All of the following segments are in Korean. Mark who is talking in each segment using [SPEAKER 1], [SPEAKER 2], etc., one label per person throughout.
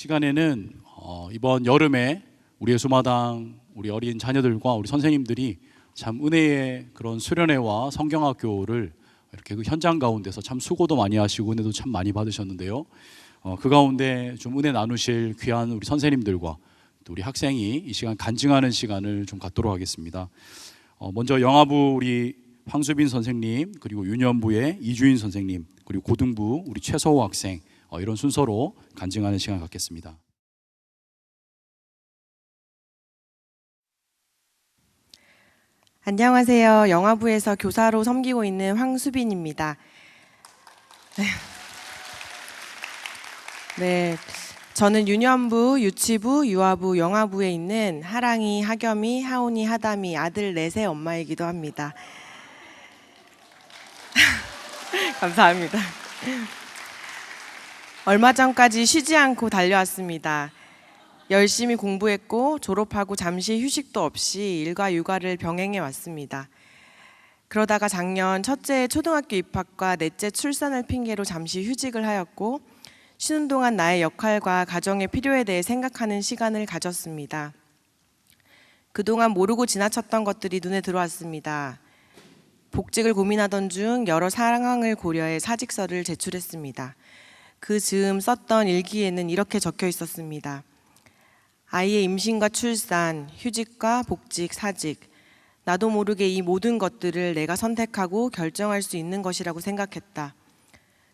[SPEAKER 1] 시간에는 이번 여름에 우리 예수마당 우리 어린 자녀들과 우리 선생님들이 참 은혜의 그런 수련회와 성경학교를 이렇게 그 현장 가운데서 참 수고도 많이 하시고 은혜도 참 많이 받으셨는데요. 그 가운데 좀 은혜 나누실 귀한 우리 선생님들과 또 우리 학생이 이 시간 간증하는 시간을 좀 갖도록 하겠습니다. 먼저 영아부 우리 황수빈 선생님, 그리고 유년부의 이주인 선생님, 그리고 고등부 우리 최서호 학생, 이런 순서로 간증하는 시간 갖겠습니다.
[SPEAKER 2] 안녕하세요. 영아부에서 교사로 섬기고 있는 황수빈입니다. 네, 저는 유년부, 유치부, 유아부, 영아부에 있는 하랑이, 하겸이, 하온이, 하담이 아들 넷의 엄마이기도 합니다. 감사합니다. 얼마 전까지 쉬지 않고 달려왔습니다. 열심히 공부했고 졸업하고 잠시 휴식도 없이 일과 육아를 병행해 왔습니다. 그러다가 작년 첫째 초등학교 입학과 넷째 출산을 핑계로 잠시 휴직을 하였고 쉬는 동안 나의 역할과 가정의 필요에 대해 생각하는 시간을 가졌습니다. 그동안 모르고 지나쳤던 것들이 눈에 들어왔습니다. 복직을 고민하던 중 여러 상황을 고려해 사직서를 제출했습니다. 그 즈음 썼던 일기에는 이렇게 적혀 있었습니다. 아이의 임신과 출산, 휴직과 복직, 사직, 나도 모르게 이 모든 것들을 내가 선택하고 결정할 수 있는 것이라고 생각했다.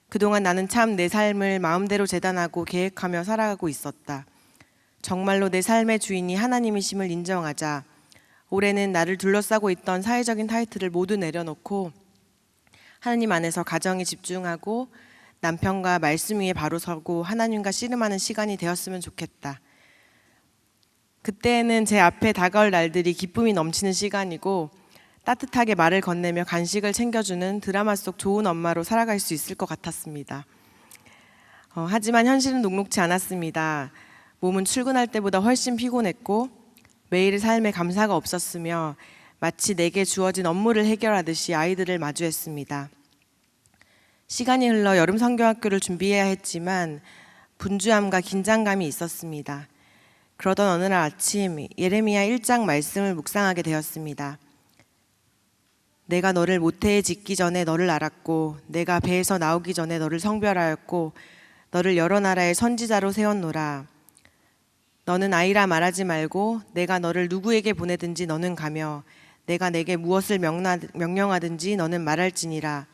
[SPEAKER 2] 그동안 나는 참 내 삶을 마음대로 재단하고 계획하며 살아가고 있었다. 정말로 내 삶의 주인이 하나님이심을 인정하자 올해는 나를 둘러싸고 있던 사회적인 타이틀을 모두 내려놓고 하나님 안에서 가정에 집중하고 남편과 말씀 위에 바로 서고 하나님과 씨름하는 시간이 되었으면 좋겠다. 그때는 제 앞에 다가올 날들이 기쁨이 넘치는 시간이고 따뜻하게 말을 건네며 간식을 챙겨주는 드라마 속 좋은 엄마로 살아갈 수 있을 것 같았습니다. 하지만 현실은 녹록지 않았습니다. 몸은 출근할 때보다 훨씬 피곤했고 매일의 삶에 감사가 없었으며 마치 내게 주어진 업무를 해결하듯이 아이들을 마주했습니다. 시간이 흘러 여름 성경학교를 준비해야 했지만 분주함과 긴장감이 있었습니다. 그러던 어느 날 아침 예레미야 1장 말씀을 묵상하게 되었습니다. 내가 너를 모태에 짓기 전에 너를 알았고 내가 배에서 나오기 전에 너를 성별하였고 너를 여러 나라의 선지자로 세웠노라. 너는 아이라 말하지 말고 내가 너를 누구에게 보내든지 너는 가며 내가 내게 무엇을 명령하든지 너는 말할지니라.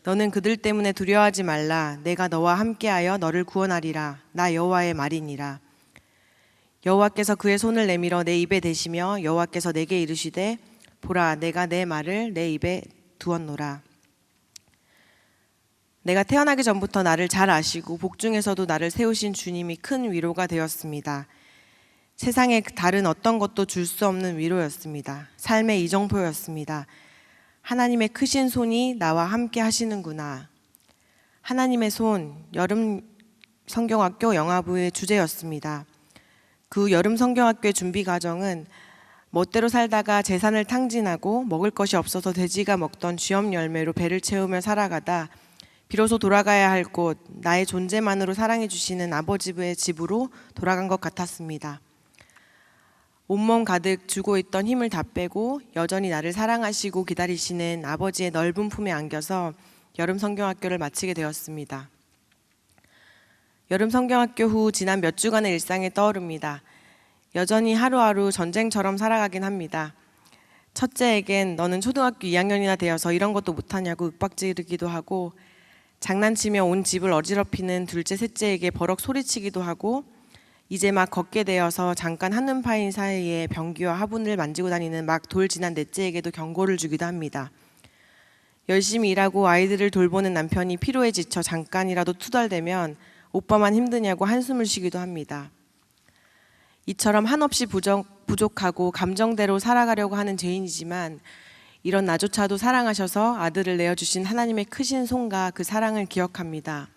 [SPEAKER 2] 너는 그들 때문에 두려워하지 말라. 내가 너와 함께하여 너를 구원하리라. 나 여호와의 말이니라. 여호와께서 그의 손을 내밀어 내 입에 대시며 여호와께서 내게 이르시되 보라 내가 내 말을 내 입에 두었노라. 내가 태어나기 전부터 나를 잘 아시고 복중에서도 나를 세우신 주님이 큰 위로가 되었습니다. 세상에 다른 어떤 것도 줄 수 없는 위로였습니다. 삶의 이정표였습니다. 하나님의 크신 손이 나와 함께 하시는구나. 하나님의 손, 여름 성경학교 영아부의 주제였습니다. 그 여름 성경학교의 준비 과정은 멋대로 살다가 재산을 탕진하고 먹을 것이 없어서 돼지가 먹던 쥐엄 열매로 배를 채우며 살아가다 비로소 돌아가야 할 곳, 나의 존재만으로 사랑해 주시는 아버지의 집으로 돌아간 것 같았습니다. 온몸 가득 주고 있던 힘을 다 빼고 여전히 나를 사랑하시고 기다리시는 아버지의 넓은 품에 안겨서 여름 성경학교를 마치게 되었습니다. 여름 성경학교 후 지난 몇 주간의 일상이 떠오릅니다. 여전히 하루하루 전쟁처럼 살아가긴 합니다. 첫째에겐 너는 초등학교 2학년이나 되어서 이런 것도 못하냐고 윽박지르기도 하고 장난치며 온 집을 어지럽히는 둘째, 셋째에게 버럭 소리치기도 하고 이제 막 걷게 되어서 잠깐 한눈 파인 사이에 변기와 화분을 만지고 다니는 막 돌 지난 넷째에게도 경고를 주기도 합니다. 열심히 일하고 아이들을 돌보는 남편이 피로에 지쳐 잠깐이라도 투덜대면 오빠만 힘드냐고 한숨을 쉬기도 합니다. 이처럼 한없이 부족하고 감정대로 살아가려고 하는 죄인이지만 이런 나조차도 사랑하셔서 아들을 내어주신 하나님의 크신 손과 그 사랑을 기억합니다.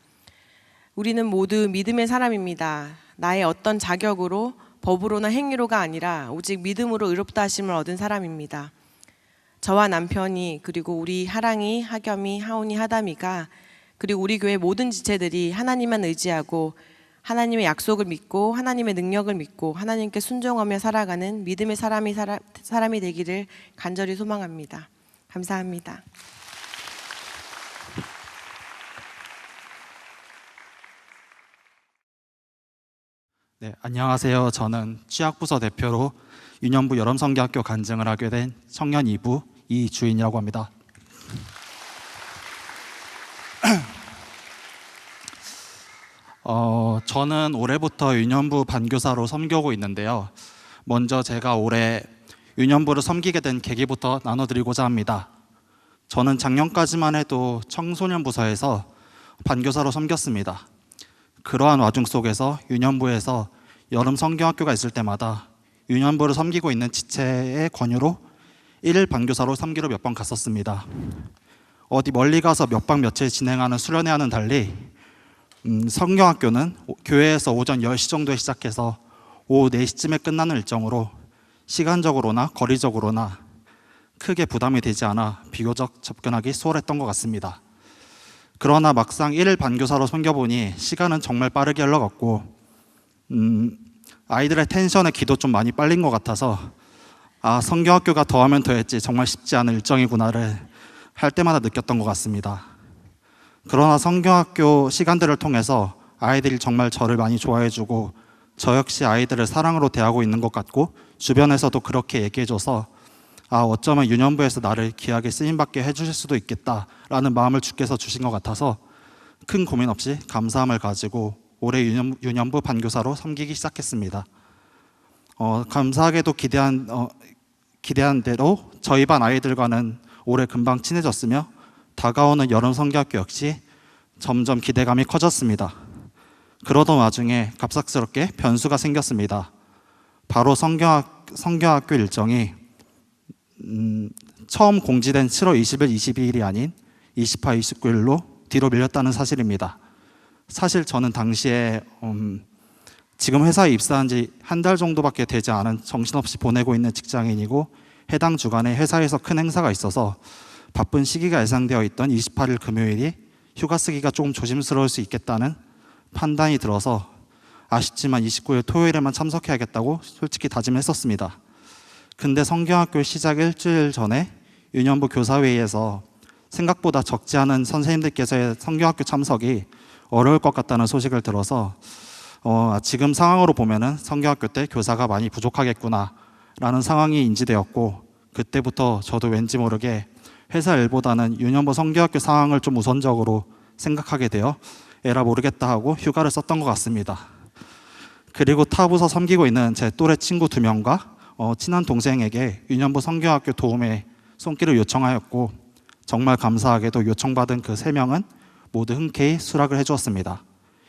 [SPEAKER 2] 우리는 모두 믿음의 사람입니다. 나의 어떤 자격으로 법으로나 행위로가 아니라 오직 믿음으로 의롭다 하심을 얻은 사람입니다. 저와 남편이 그리고 우리 하랑이, 하겸이, 하온이, 하담이가 그리고 우리 교회 모든 지체들이 하나님만 의지하고 하나님의 약속을 믿고 하나님의 능력을 믿고 하나님께 순종하며 살아가는 믿음의 사람이 되기를 간절히 소망합니다. 감사합니다.
[SPEAKER 3] 네, 안녕하세요. 저는 취약부서 대표로 유년부 여름성경학교 간증을 하게 된 청년 2부 이주인이라고 합니다. 저는 올해부터 유년부 반교사로 섬기고 있는데요. 먼저 제가 올해 유년부를 섬기게 된 계기부터 나눠드리고자 합니다. 저는 작년까지만 해도 청소년 부서에서 반교사로 섬겼습니다. 그러한 와중 속에서 유년부에서 여름 성경학교가 있을 때마다 유년부를 섬기고 있는 지체의 권유로 1일 반교사로 섬기러 몇 번 갔었습니다. 어디 멀리 가서 몇 박 며칠 진행하는 수련회와는 달리 성경학교는 교회에서 오전 10시 정도에 시작해서 오후 4시쯤에 끝나는 일정으로 시간적으로나 거리적으로나 크게 부담이 되지 않아 비교적 접근하기 수월했던 것 같습니다. 그러나 막상 1일 반교사로 섬겨보니 시간은 정말 빠르게 흘러갔고 아이들의 텐션에 기도 좀 많이 빨린 것 같아서 성경학교가 더하면 더했지 정말 쉽지 않은 일정이구나를 할 때마다 느꼈던 것 같습니다. 그러나 성경학교 시간들을 통해서 아이들이 정말 저를 많이 좋아해주고 저 역시 아이들을 사랑으로 대하고 있는 것 같고 주변에서도 그렇게 얘기해줘서 어쩌면 유년부에서 나를 귀하게 쓰임받게 해주실 수도 있겠다라는 마음을 주께서 주신 것 같아서 큰 고민 없이 감사함을 가지고 올해 유년부 반교사로 섬기기 시작했습니다. 감사하게도 기대한 대로 저희 반 아이들과는 올해 금방 친해졌으며 다가오는 여름 성경학교 역시 점점 기대감이 커졌습니다. 그러던 와중에 갑작스럽게 변수가 생겼습니다. 바로 성경학교 일정이 처음 공지된 7월 20일, 22일이 아닌 28, 29일로 뒤로 밀렸다는 사실입니다. 사실 저는 당시에 지금 회사에 입사한 지 한 달 정도밖에 되지 않은 정신없이 보내고 있는 직장인이고 해당 주간에 회사에서 큰 행사가 있어서 바쁜 시기가 예상되어 있던 28일 금요일이 휴가 쓰기가 조금 조심스러울 수 있겠다는 판단이 들어서 아쉽지만 29일 토요일에만 참석해야겠다고 솔직히 다짐했었습니다. 근데 성경학교 시작 일주일 전에 유년부 교사회의에서 생각보다 적지 않은 선생님들께서의 성경학교 참석이 어려울 것 같다는 소식을 들어서 지금 상황으로 보면은 성경학교 때 교사가 많이 부족하겠구나 라는 상황이 인지되었고 그때부터 저도 왠지 모르게 회사 일보다는 유년부 성경학교 상황을 좀 우선적으로 생각하게 되어 에라 모르겠다 하고 휴가를 썼던 것 같습니다. 그리고 타부서 섬기고 있는 제 또래 친구 2명과 친한 동생에게 유년부 성경학교 도움에 손길을 요청하였고 정말 감사하게도 요청받은 그 3명은 모두 흔쾌히 수락을 해주었습니다.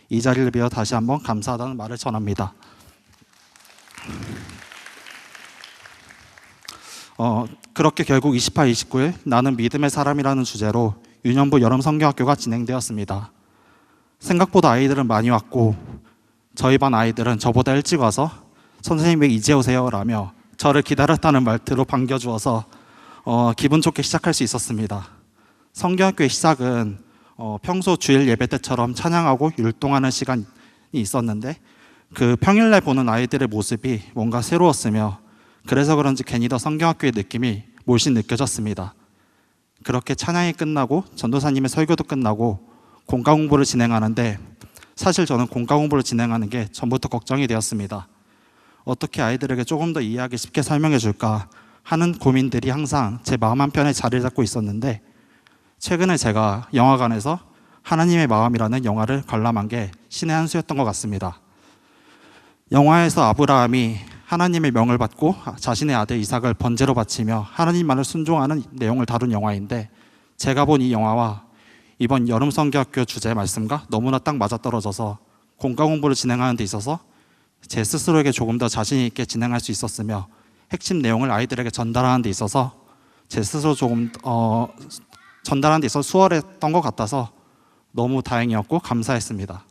[SPEAKER 3] 이 자리를 비워 다시 한번 감사하다는 말을 전합니다. 그렇게 결국 28, 29일 나는 믿음의 사람이라는 주제로 유년부 여름 성경학교가 진행되었습니다. 생각보다 아이들은 많이 왔고 저희 반 아이들은 저보다 일찍 와서 선생님 왜 이제 오세요? 라며 저를 기다렸다는 말투로 반겨주어서 기분 좋게 시작할 수 있었습니다. 성경학교의 시작은 평소 주일 예배 때처럼 찬양하고 율동하는 시간이 있었는데 그 평일날 보는 아이들의 모습이 뭔가 새로웠으며 그래서 그런지 괜히 더 성경학교의 느낌이 몰씬 느껴졌습니다. 그렇게 찬양이 끝나고 전도사님의 설교도 끝나고 공과 공부를 진행하는데 사실 저는 공과 공부를 진행하는 게 전부터 걱정이 되었습니다. 어떻게 아이들에게 조금 더 이해하기 쉽게 설명해 줄까 하는 고민들이 항상 제 마음 한편에 자리를 잡고 있었는데 최근에 제가 영화관에서 하나님의 마음이라는 영화를 관람한 게 신의 한 수였던 것 같습니다. 영화에서 아브라함이 하나님의 명을 받고 자신의 아들 이삭을 번제로 바치며 하나님만을 순종하는 내용을 다룬 영화인데 제가 본 이 영화와 이번 여름 성경학교 주제 말씀과 너무나 딱 맞아떨어져서 공과 공부를 진행하는 데 있어서 제 스스로에게 조금 더 자신 있게 진행할 수 있었으며 핵심 내용을 아이들에게 전달하는 데 있어서 제 스스로 조금 전달하는 데 있어서 수월했던 것 같아서 너무 다행이었고 감사했습니다.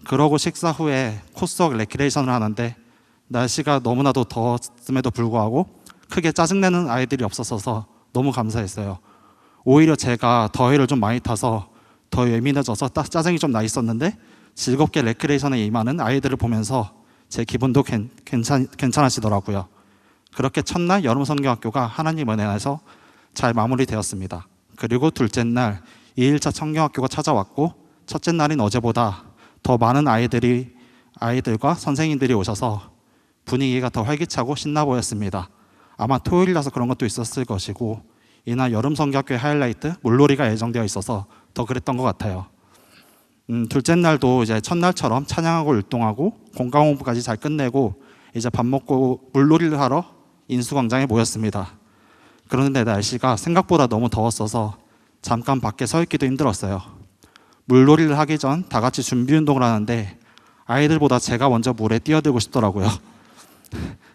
[SPEAKER 3] 그러고 식사 후에 코스웍 레크레이션을 하는데 날씨가 너무나도 더웠음에도 불구하고 크게 짜증내는 아이들이 없었어서 너무 감사했어요. 오히려 제가 더위를 좀 많이 타서 더 예민해져서 짜증이 좀 나 있었는데 즐겁게 레크레이션에 임하는 아이들을 보면서 제 기분도 괜찮아지더라고요. 그렇게 첫날 여름 성경학교가 하나님 은혜 안에서 잘 마무리되었습니다. 그리고 둘째 날 2일차 성경학교가 찾아왔고 첫째 날인 어제보다 더 많은 아이들과 선생님들이 오셔서 분위기가 더 활기차고 신나 보였습니다. 아마 토요일이라서 그런 것도 있었을 것이고 이날 여름 성경학교의 하이라이트 물놀이가 예정되어 있어서 더 그랬던 것 같아요. 둘째 날도 이제 첫날처럼 찬양하고 율동하고 공강 공부까지 잘 끝내고 이제 밥 먹고 물놀이를 하러 인수광장에 모였습니다. 그런데 날씨가 생각보다 너무 더웠어서 잠깐 밖에 서 있기도 힘들었어요. 물놀이를 하기 전 다 같이 준비 운동을 하는데 아이들보다 제가 먼저 물에 뛰어들고 싶더라고요.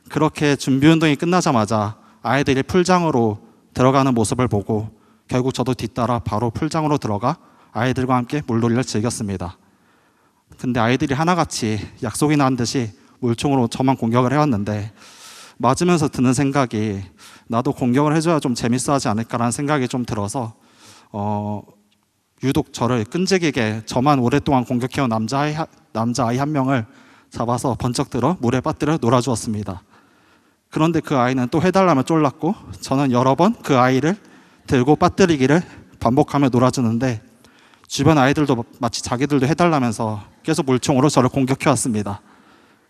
[SPEAKER 3] 그렇게 준비 운동이 끝나자마자 아이들이 풀장으로 들어가는 모습을 보고 결국 저도 뒤따라 바로 풀장으로 들어가 아이들과 함께 물놀이를 즐겼습니다. 근데 아이들이 하나같이 약속이나 한 듯이 물총으로 저만 공격을 해왔는데 맞으면서 드는 생각이 나도 공격을 해줘야 좀 재밌어 하지 않을까라는 생각이 좀 들어서 유독 저를 끈질기게 저만 오랫동안 공격해온 남자아이 한 명을 잡아서 번쩍 들어 물에 빠뜨려 놀아주었습니다. 그런데 그 아이는 또 해달라며 쫄랐고 저는 여러 번 그 아이를 들고 빠뜨리기를 반복하며 놀아주는데 주변 아이들도 마치 자기들도 해달라면서 계속 물총으로 저를 공격해왔습니다.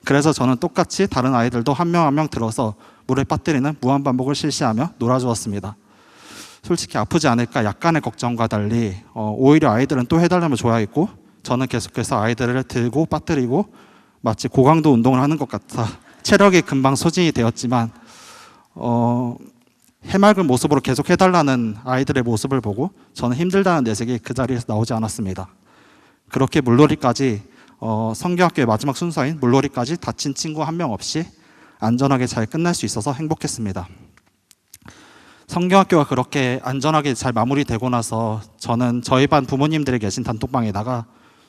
[SPEAKER 3] 그래서 저는 똑같이 다른 아이들도 한 명 한 명 들어서 물에 빠뜨리는 무한반복을 실시하며 놀아주었습니다. 솔직히 아프지 않을까 약간의 걱정과 달리 오히려 아이들은 또 해달라며 좋아했고 저는 계속해서 아이들을 들고 빠뜨리고 마치 고강도 운동을 하는 것 같아 체력이 금방 소진이 되었지만 해맑은 모습으로 계속 해달라는 아이들의 모습을 보고 저는 힘들다는 내색이 그 자리에서 나오지 않았습니다. 그렇게 물놀이까지 성경학교의 마지막 순서인 물놀이까지 다친 친구 한 명 없이 안전하게 잘 끝날 수 있어서 행복했습니다. 성경학교가 그렇게 안전하게 잘 마무리되고 나서 저는 저희 반 부모님들이 계신 단톡방에다가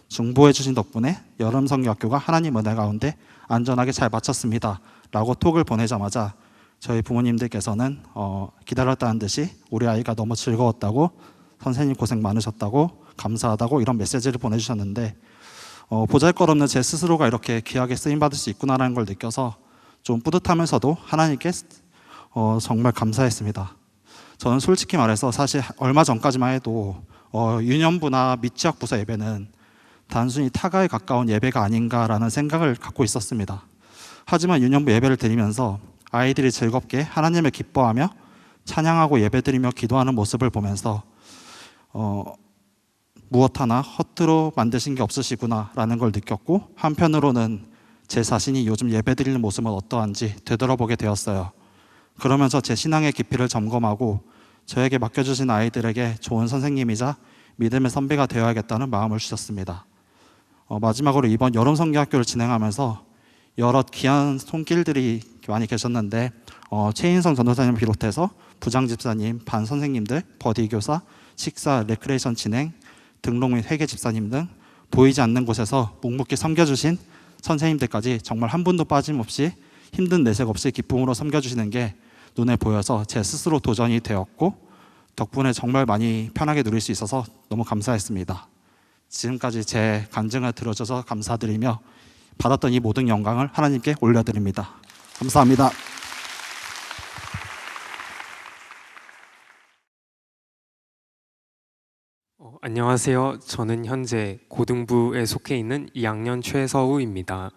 [SPEAKER 3] 중보해 주신 덕분에 여름 성경학교가 하나님 은혜 가운데 안전하게 잘 마쳤습니다 라고 톡을 보내자마자 저희 부모님들께서는 기다렸다는 듯이 우리 아이가 너무 즐거웠다고 선생님 고생 많으셨다고 감사하다고 이런 메시지를 보내주셨는데 보잘것없는 제 스스로가 이렇게 귀하게 쓰임받을 수 있구나라는 걸 느껴서 좀 뿌듯하면서도 하나님께 정말 감사했습니다. 저는 솔직히 말해서 사실 얼마 전까지만 해도 유년부나 미취학부서 예배는 단순히 타가에 가까운 예배가 아닌가라는 생각을 갖고 있었습니다. 하지만 유년부 예배를 드리면서 아이들이 즐겁게 하나님을 기뻐하며 찬양하고 예배드리며 기도하는 모습을 보면서 무엇 하나 허투루 만드신 게 없으시구나라는 걸 느꼈고 한편으로는 제 자신이 요즘 예배드리는 모습은 어떠한지 되돌아보게 되었어요. 그러면서 제 신앙의 깊이를 점검하고 저에게 맡겨주신 아이들에게 좋은 선생님이자 믿음의 선배가 되어야겠다는 마음을 주셨습니다. 마지막으로 이번 여름 성경학교를 진행하면서 여러 귀한 손길들이 많이 계셨는데 최인성 전도사님을 비롯해서 부장 집사님, 반 선생님들, 버디 교사, 식사, 레크레이션 진행, 등록 및 회계 집사님 등 보이지 않는 곳에서 묵묵히 섬겨주신 선생님들까지 정말 한 분도 빠짐없이 힘든 내색 없이 기쁨으로 섬겨주시는 게 눈에 보여서 제 스스로 도전이 되었고 덕분에 정말 많이 편하게 누릴 수 있어서 너무 감사했습니다. 지금까지 제 간증을 들어줘서 감사드리며 받았던 이 모든 영광을 하나님께 올려드립니다. 감사합니다.
[SPEAKER 4] 안녕하세요. 저는 현재 고등부에 속해 있는 2학년 최서우입니다.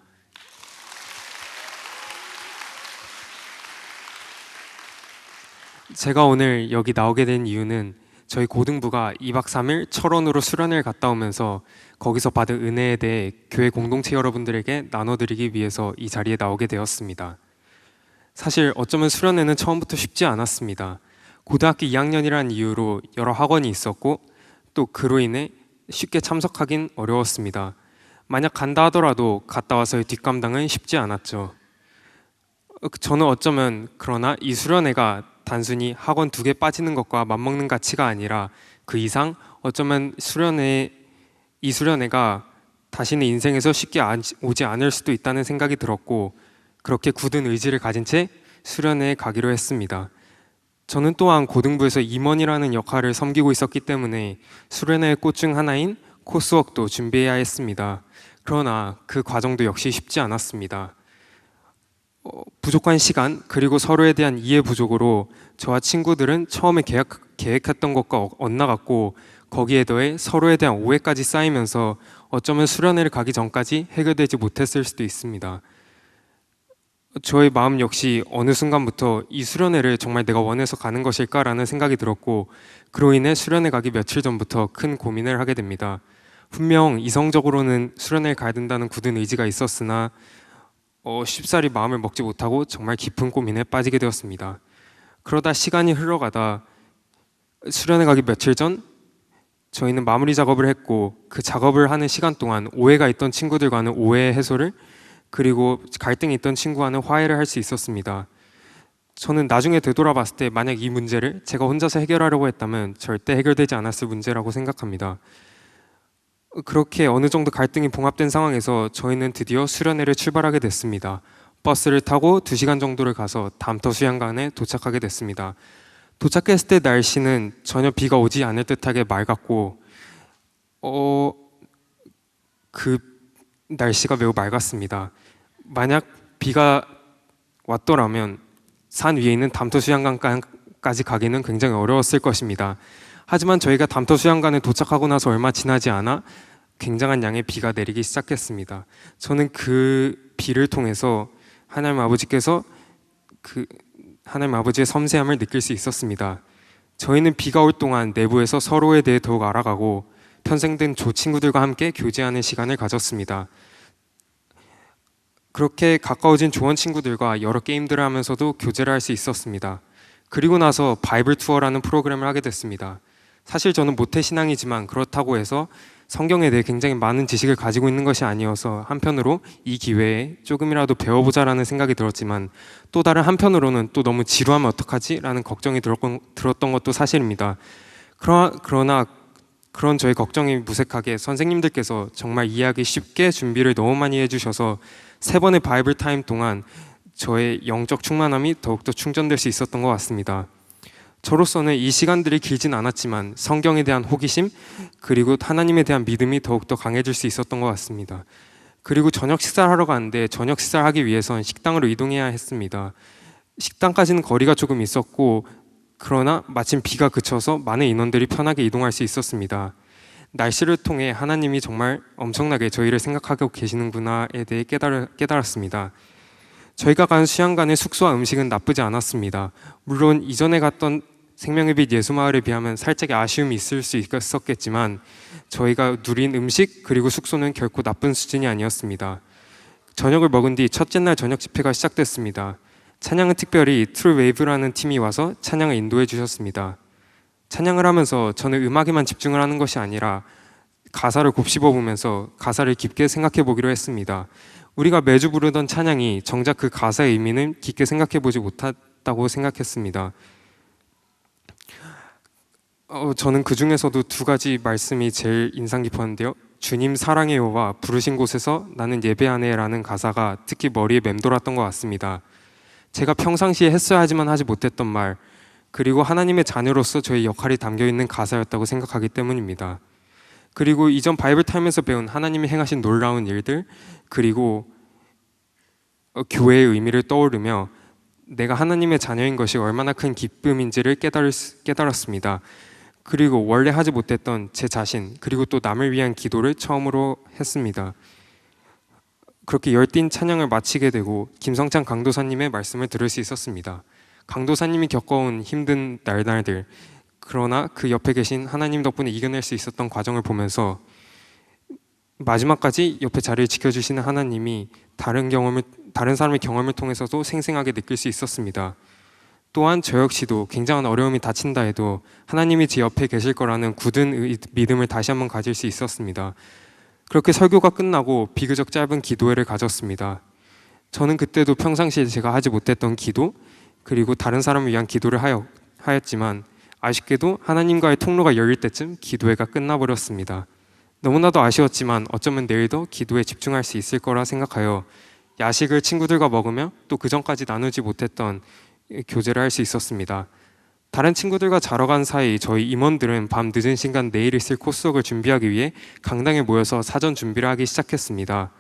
[SPEAKER 4] 제가 오늘 여기 나오게 된 이유는 저희 고등부가 2박 3일 철원으로 수련을 갔다 오면서 거기서 받은 은혜에 대해 교회 공동체 여러분들에게 나눠드리기 위해서 이 자리에 나오게 되었습니다. 사실 어쩌면 수련회는 처음부터 쉽지 않았습니다. 고등학교 2학년이라는 이유로 여러 학원이 있었고 또 그로 인해 쉽게 참석하긴 어려웠습니다. 만약 간다 하더라도 갔다 와서의 뒷감당은 쉽지 않았죠. 저는 어쩌면 그러나 이 수련회가 단순히 학원 2개 빠지는 것과 맞먹는 가치가 아니라 그 이상 어쩌면 이 수련회가 다시는 인생에서 쉽게 오지 않을 수도 있다는 생각이 들었고 그렇게 굳은 의지를 가진 채 수련회에 가기로 했습니다. 저는 또한 고등부에서 임원이라는 역할을 섬기고 있었기 때문에 수련회의 꽃 중 하나인 코스웍도 준비해야 했습니다. 그러나 그 과정도 역시 쉽지 않았습니다. 부족한 시간 그리고 서로에 대한 이해 부족으로 저와 친구들은 처음에 계획했던 것과 엇나갔고 거기에 더해 서로에 대한 오해까지 쌓이면서 어쩌면 수련회를 가기 전까지 해결되지 못했을 수도 있습니다. 저의 마음 역시 어느 순간부터 이 수련회를 정말 내가 원해서 가는 것일까라는 생각이 들었고 그로 인해 수련회 가기 며칠 전부터 큰 고민을 하게 됩니다. 분명 이성적으로는 수련회를 가야 된다는 굳은 의지가 있었으나 쉽사리 마음을 먹지 못하고 정말 깊은 고민에 빠지게 되었습니다. 그러다 시간이 흘러가다 수련회 가기 며칠 전 저희는 마무리 작업을 했고 그 작업을 하는 시간 동안 오해가 있던 친구들과는 오해 해소를 그리고 갈등이 있던 친구와는 화해를 할 수 있었습니다. 저는 나중에 되돌아봤을 때 만약 이 문제를 제가 혼자서 해결하려고 했다면 절대 해결되지 않았을 문제라고 생각합니다. 그렇게 어느 정도 갈등이 봉합된 상황에서 저희는 드디어 수련회를 출발하게 됐습니다. 버스를 타고 2시간 정도를 가서 담터 수양관에 도착하게 됐습니다. 도착했을 때 날씨는 전혀 비가 오지 않을 듯하게 맑았고 그 날씨가 매우 맑았습니다. 만약 비가 왔더라면 산 위에 있는 담터 수양관까지 가기는 굉장히 어려웠을 것입니다. 하지만 저희가 담터 수양관에 도착하고 나서 얼마 지나지 않아 굉장한 양의 비가 내리기 시작했습니다. 저는 그 비를 통해서 하나님 아버지께서 하나님 아버지의 섬세함을 느낄 수 있었습니다. 저희는 비가 올 동안 내부에서 서로에 대해 더욱 알아가고 편성된 조 친구들과 함께 교제하는 시간을 가졌습니다. 그렇게 가까워진 조원 친구들과 여러 게임들을 하면서도 교제를 할 수 있었습니다. 그리고 나서 바이블 투어라는 프로그램을 하게 됐습니다. 사실 저는 모태신앙이지만 그렇다고 해서 성경에 대해 굉장히 많은 지식을 가지고 있는 것이 아니어서 한편으로 이 기회에 조금이라도 배워보자라는 생각이 들었지만 또 다른 한편으로는 또 너무 지루하면 어떡하지? 라는 걱정이 들었던 것도 사실입니다. 그러나 그런 저의 걱정이 무색하게 선생님들께서 정말 이해하기 쉽게 준비를 너무 많이 해주셔서 3번의 바이블 타임 동안 저의 영적 충만함이 더욱더 충전될 수 있었던 것 같습니다. 저로서는 이 시간들이 길진 않았지만 성경에 대한 호기심 그리고 하나님에 대한 믿음이 더욱더 강해질 수 있었던 것 같습니다. 그리고 저녁 식사를 하러 가는데 저녁 식사를 하기 위해선 식당으로 이동해야 했습니다. 식당까지는 거리가 조금 있었고 그러나 마침 비가 그쳐서 많은 인원들이 편하게 이동할 수 있었습니다. 날씨를 통해 하나님이 정말 엄청나게 저희를 생각하고 계시는구나에 대해 깨달았습니다. 저희가 간 수양관의 숙소와 음식은 나쁘지 않았습니다. 물론 이전에 갔던 생명의 빛 예수마을에 비하면 살짝 아쉬움이 있을 수 있었겠지만 저희가 누린 음식 그리고 숙소는 결코 나쁜 수준이 아니었습니다. 저녁을 먹은 뒤 첫째 날 저녁 집회가 시작됐습니다. 찬양은 특별히 트루웨이브라는 팀이 와서 찬양을 인도해 주셨습니다. 찬양을 하면서 저는 음악에만 집중을 하는 것이 아니라 가사를 곱씹어 보면서 가사를 깊게 생각해 보기로 했습니다. 우리가 매주 부르던 찬양이 정작 그 가사의 의미는 깊게 생각해 보지 못했다고 생각했습니다. 저는 그 중에서도 2가지 말씀이 제일 인상 깊었는데요. 주님 사랑해요와 부르신 곳에서 나는 예배하네 라는 가사가 특히 머리에 맴돌았던 것 같습니다. 제가 평상시에 했어야 하지만 하지 못했던 말 그리고 하나님의 자녀로서 저의 역할이 담겨있는 가사였다고 생각하기 때문입니다. 그리고 이전 바이블 타임에서 배운 하나님이 행하신 놀라운 일들 그리고 교회의 의미를 떠오르며 내가 하나님의 자녀인 것이 얼마나 큰 기쁨인지를 깨달았습니다. 그리고 원래 하지 못했던 제 자신 그리고 또 남을 위한 기도를 처음으로 했습니다. 그렇게 열띤 찬양을 마치게 되고 김성찬 강도사님의 말씀을 들을 수 있었습니다. 강도사님이 겪어온 힘든 날들 그러나 그 옆에 계신 하나님 덕분에 이겨낼 수 있었던 과정을 보면서 마지막까지 옆에 자리를 지켜주시는 하나님이 다른 사람의 경험을 통해서도 생생하게 느낄 수 있었습니다. 또한 저 역시도 굉장한 어려움이 닥친다 해도 하나님이 제 옆에 계실 거라는 굳은 믿음을 다시 한번 가질 수 있었습니다. 그렇게 설교가 끝나고 비교적 짧은 기도회를 가졌습니다. 저는 그때도 평상시에 제가 하지 못했던 기도 그리고 다른 사람을 위한 기도를 하였지만 아쉽게도 하나님과의 통로가 열릴 때쯤 기도회가 끝나버렸습니다. 너무나도 아쉬웠지만 어쩌면 내일도 기도에 집중할 수 있을 거라 생각하여 야식을 친구들과 먹으며 또 그전까지 나누지 못했던 교제를 할 수 있었습니다. 다른 친구들과 자러 간 사이 저희 임원들은 밤 늦은 시간 내일 있을 코수업을 준비하기 위해 강당에 모여서 사전 준비를 하기 시작했습니다.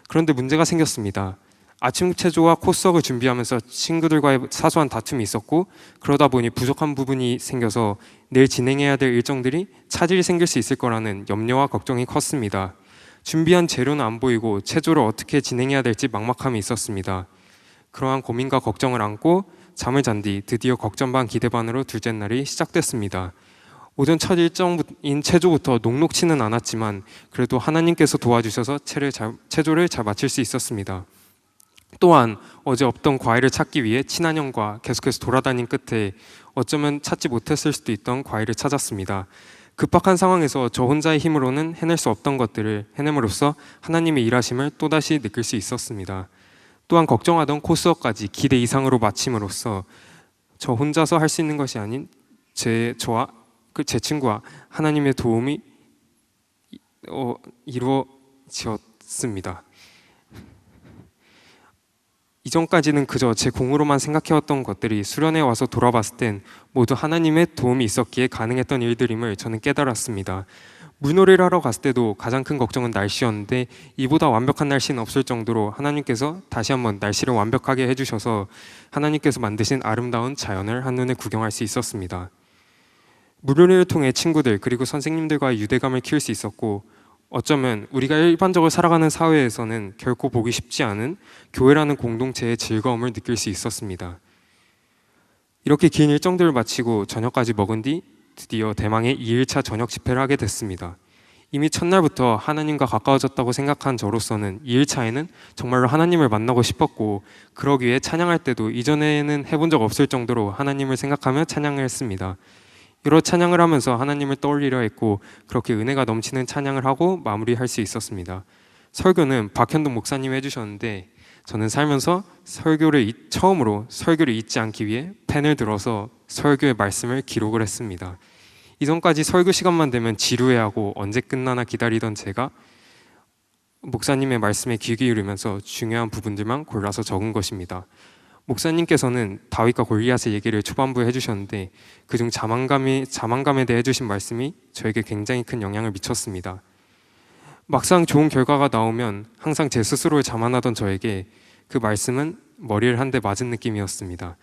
[SPEAKER 4] 그런데 문제가 생겼습니다. 아침 체조와 코수업을 준비하면서 친구들과의 사소한 다툼이 있었고, 그러다 보니 부족한 부분이 생겨서 내일 진행해야 될 일정들이 차질이 생길 수 있을 거라는 염려와 걱정이 컸습니다. 준비한 재료는 안 보이고 체조를 어떻게 진행해야 될지 막막함이 있었습니다. 그러한 고민과 걱정을 안고 잠을 잔 뒤 드디어 걱정 반 기대 반으로 둘째 날이 시작됐습니다. 오전 첫 일정인 체조부터 녹록치는 않았지만 그래도 하나님께서 도와주셔서 체조를 잘 마칠 수 있었습니다. 또한 어제 없던 과일을 찾기 위해 친한 형과 계속해서 돌아다닌 끝에 어쩌면 찾지 못했을 수도 있던 과일을 찾았습니다. 급박한 상황에서 저 혼자의 힘으로는 해낼 수 없던 것들을 해냄으로써 하나님의 일하심을 또다시 느낄 수 있었습니다. 또한 걱정하던 코스업까지 기대 이상으로 마침으로써 저 혼자서 할 수 있는 것이 아닌 제 친구와 하나님의 도움이 이루어졌습니다. 이전까지는 그저 제 공으로만 생각해왔던 것들이 수련회 와서 돌아봤을 땐 모두 하나님의 도움이 있었기에 가능했던 일들임을 저는 깨달았습니다. 물놀이를 하러 갔을 때도 가장 큰 걱정은 날씨였는데 이보다 완벽한 날씨는 없을 정도로 하나님께서 다시 한번 날씨를 완벽하게 해주셔서 하나님께서 만드신 아름다운 자연을 한눈에 구경할 수 있었습니다. 물놀이를 통해 친구들 그리고 선생님들과의 유대감을 키울 수 있었고, 어쩌면 우리가 일반적으로 살아가는 사회에서는 결코 보기 쉽지 않은 교회라는 공동체의 즐거움을 느낄 수 있었습니다. 이렇게 긴 일정들을 마치고 저녁까지 먹은 뒤 드디어 대망의 2일차 저녁 집회를 하게 됐습니다. 이미 첫날부터 하나님과 가까워졌다고 생각한 저로서는 2일차에는 정말로 하나님을 만나고 싶었고, 그러기 위해 찬양할 때도 이전에는 해본 적 없을 정도로 하나님을 생각하며 찬양을 했습니다. 여러 찬양을 하면서 하나님을 떠올리려 했고, 그렇게 은혜가 넘치는 찬양을 하고 마무리할 수 있었습니다. 설교는 박현동 목사님이 해주셨는데, 저는 살면서 처음으로 설교를 잊지 않기 위해 펜을 들어서 설교의 말씀을 기록을 했습니다. 이전까지 설교 시간만 되면 지루해하고 언제 끝나나 기다리던 제가 목사님의 말씀에 귀 기울이면서 중요한 부분들만 골라서 적은 것입니다. 목사님께서는 다윗과 골리앗의 얘기를 초반부에 해주셨는데 그중 자만감에 대해 해주신 말씀이 저에게 굉장히 큰 영향을 미쳤습니다. 막상 좋은 결과가 나오면 항상 제 스스로를 자만하던 저에게 그 말씀은 머리를 한 대 맞은 느낌이었습니다.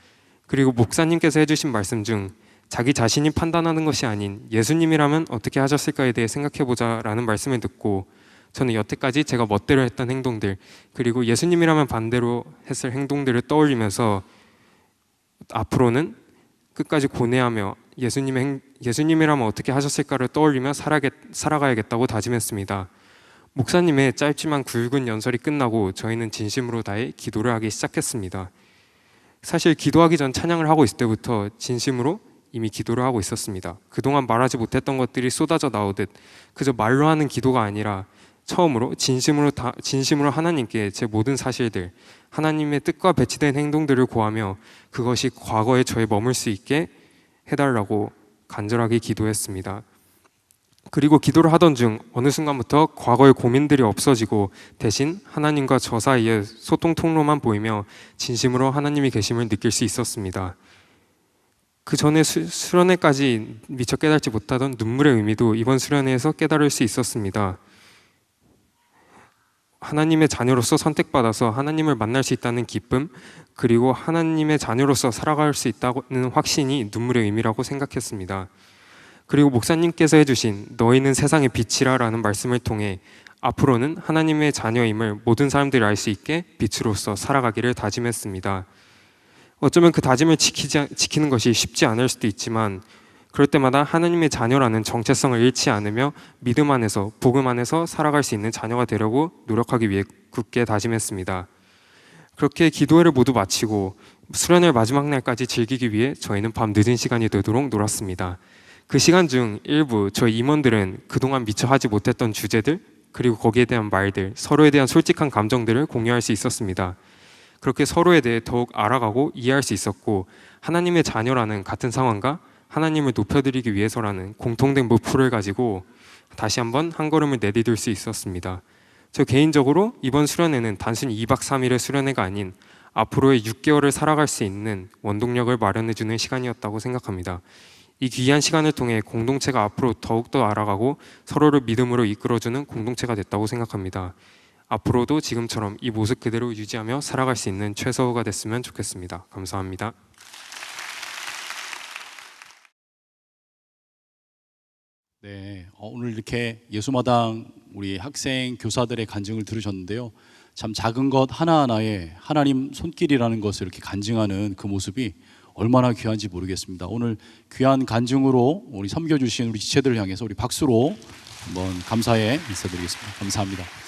[SPEAKER 4] 그리고 목사님께서 해주신 말씀 중 자기 자신이 판단하는 것이 아닌 예수님이라면 어떻게 하셨을까에 대해 생각해보자 라는 말씀을 듣고, 저는 여태까지 제가 멋대로 했던 행동들 그리고 예수님이라면 반대로 했을 행동들을 떠올리면서 앞으로는 끝까지 고뇌하며 예수님이라면 어떻게 하셨을까를 떠올리며 살아가야겠다고 다짐했습니다. 목사님의 짧지만 굵은 연설이 끝나고 저희는 진심으로 다해 기도를 하기 시작했습니다. 사실 기도하기 전 찬양을 하고 있을 때부터 진심으로 이미 기도를 하고 있었습니다. 그동안 말하지 못했던 것들이 쏟아져 나오듯 그저 말로 하는 기도가 아니라 처음으로 진심으로 하나님께 제 모든 사실들, 하나님의 뜻과 배치된 행동들을 고하며 그것이 과거에 저에 머물 수 있게 해달라고 간절하게 기도했습니다. 그리고 기도를 하던 중 어느 순간부터 과거의 고민들이 없어지고 대신 하나님과 저 사이에 소통 통로만 보이며 진심으로 하나님이 계심을 느낄 수 있었습니다. 그 전에 수련회까지 미처 깨닫지 못하던 눈물의 의미도 이번 수련회에서 깨달을 수 있었습니다. 하나님의 자녀로서 선택받아서 하나님을 만날 수 있다는 기쁨, 그리고 하나님의 자녀로서 살아갈 수 있다는 확신이 눈물의 의미라고 생각했습니다. 그리고 목사님께서 해주신 너희는 세상의 빛이라 라는 말씀을 통해 앞으로는 하나님의 자녀임을 모든 사람들이 알 수 있게 빛으로서 살아가기를 다짐했습니다. 어쩌면 그 다짐을 지키는 것이 쉽지 않을 수도 있지만 그럴 때마다 하나님의 자녀라는 정체성을 잃지 않으며 믿음 안에서, 복음 안에서 살아갈 수 있는 자녀가 되려고 노력하기 위해 굳게 다짐했습니다. 그렇게 기도회를 모두 마치고 수련회 마지막 날까지 즐기기 위해 저희는 밤 늦은 시간이 되도록 놀았습니다. 그 시간 중 일부 저희 임원들은 그동안 미처 하지 못했던 주제들, 그리고 거기에 대한 말들, 서로에 대한 솔직한 감정들을 공유할 수 있었습니다. 그렇게 서로에 대해 더욱 알아가고 이해할 수 있었고, 하나님의 자녀라는 같은 상황과 하나님을 높여드리기 위해서라는 공통된 목표를 가지고 다시 한번 한 걸음을 내디딜 수 있었습니다. 저 개인적으로 이번 수련회는 단순히 2박 3일의 수련회가 아닌 앞으로의 6개월을 살아갈 수 있는 원동력을 마련해주는 시간이었다고 생각합니다. 이 귀한 시간을 통해 공동체가 앞으로 더욱더 알아가고 서로를 믿음으로 이끌어주는 공동체가 됐다고 생각합니다. 앞으로도 지금처럼 이 모습 그대로 유지하며 살아갈 수 있는 최서우가 됐으면 좋겠습니다. 감사합니다.
[SPEAKER 1] 네, 오늘 이렇게 예수마당 우리 학생 교사들의 간증을 들으셨는데요. 참 작은 것 하나하나에 하나님 손길이라는 것을 이렇게 간증하는 그 모습이 얼마나 귀한지 모르겠습니다. 오늘 귀한 간증으로 우리 섬겨주신 우리 지체들을 향해서 우리 박수로 한번 감사의 인사드리겠습니다. 감사합니다.